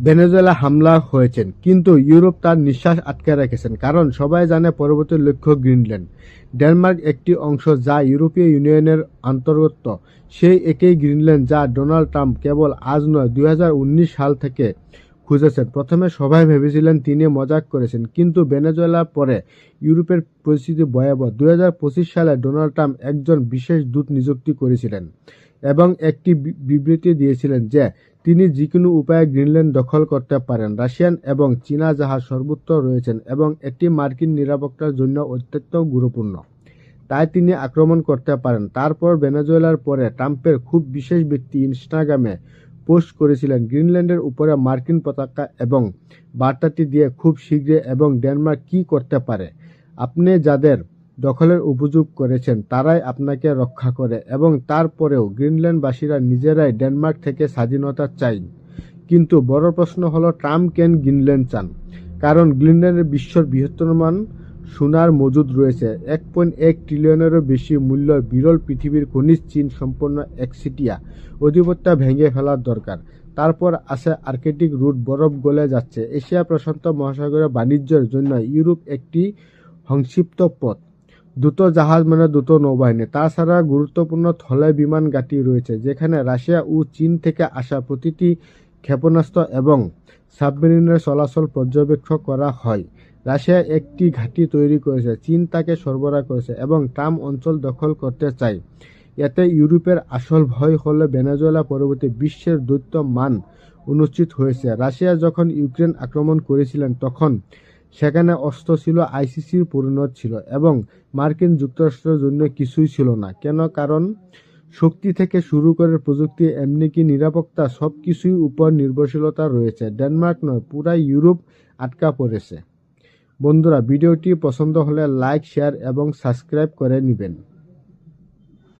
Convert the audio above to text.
Venezuela হামলা হয়েছেন, কিন্তু ইউরোপ তার নিঃশ্বাস আটকে রেখেছেন, কারণ সবাই জানে পরবর্তী লক্ষ্য গ্রিনল্যান্ড। ডেনমার্ক একটি অংশ যা ইউরোপীয় ইউনিয়নের অন্তর্গত, সেই একই গ্রিনল্যান্ড যা ডোনাল্ড ট্রাম্প কেবল আজ নয় 2019 সাল থেকে খুঁজেছেন। প্রথমে সবাই ভেবেছিলেন তিনি মজাক করেছেন, কিন্তু ভেনেজুয়েলার পরে ইউরোপের পরিস্থিতি ভয়াবহ। 2025 সালে ডোনাল্ড ট্রাম্প একজন বিশেষ দূত নিযুক্ত করেছিলেন এবং একটি বিবৃতি দিয়েছিলেন যে তিনি যেকোনো উপায়ে গ্রিনল্যান্ড দখল করতে পারেন। রাশিয়ান এবং চীনা জাহাজ সর্বত্র রয়েছেন এবং এটি মার্কিন নিরাপত্তার জন্য অত্যন্ত গুরুত্বপূর্ণ, তাই তিনি আক্রমণ করতে পারেন। তারপর ভেনেজুয়েলার পরে ট্রাম্পের খুব বিশেষ ব্যক্তি ইনস্টাগ্রামে পোস্ট করেছিলেন গ্রিনল্যান্ডের উপরে মার্কিন পতাকা এবং বার্তাটি দিয়ে খুব শীঘ্রই এবং ডেনমার্ক কী করতে পারে। আপনি যাদের দখলের অভিযোগ করেছেন তারাই আপনাকে রক্ষা করে, এবং তারপরেও গ্রিনল্যান্ডবাসীরা নিজেরাই ডেনমার্ক থেকে স্বাধীনতা চায়। কিন্তু বড় প্রশ্ন হলো, ট্রাম্প কেন গ্রিনল্যান্ড চান? কারণ গ্রিনল্যান্ডের বিশ্বের বৃহত্তম সোনার মজুদ রয়েছে। 1.1 ট্রিলিয়নেরও বেশি মূল্যের বিরল পৃথিবীর খনিজ চীন সম্পন্ন একচেটিয়া আধিপত্য ভেঙে ফেলার দরকার। তারপর আছে আর্কটিক রুট, বরফ গলে যাচ্ছে। এশিয়া প্রশান্ত মহাসাগরের বাণিজ্যের জন্য ইউরোপ একটি সংক্ষিপ্ত পথ। দ্রুত জাহাজ মানে দ্রুত নৌবাহিনী। তাছাড়া গুরুত্বপূর্ণ স্থলে বিমান ঘাঁটি রয়েছে, যেখানে রাশিয়া ও চীন থেকে আসা প্রতিটি ক্ষেপণাস্ত্র এবং সাবমেরিনের চলাচল পর্যবেক্ষণ করা হয়। রাশিয়া একটি ঘাঁটি তৈরি করেছে, চীন তাকে সরবরাহ করেছে এবং ট্রাম্প অঞ্চল দখল করতে চায়। এতে ইউরোপের আসল ভয় হলো ভেনেজুয়েলা পরবর্তী বিশ্বের দ্বৈত মান অনুষ্ঠিত হয়েছে। রাশিয়া যখন ইউক্রেন আক্রমণ করেছিলেন তখন সেখানে অস্ত্র ছিল, আইসিসির পরিণত ছিল, এবং মার্কিন যুক্তরাষ্ট্রের জন্য কিছুই ছিল না। কেন? কারণ শক্তি থেকে শুরু করে প্রযুক্তি, এমনকি নিরাপত্তা, সব কিছুর উপর নির্ভরশীলতা রয়েছে। ডেনমার্ক নয়, পুরা ইউরোপ আটকা পড়েছে। বন্ধুরা, ভিডিওটি পছন্দ হলে লাইক, শেয়ার এবং সাবস্ক্রাইব করে নেবেন।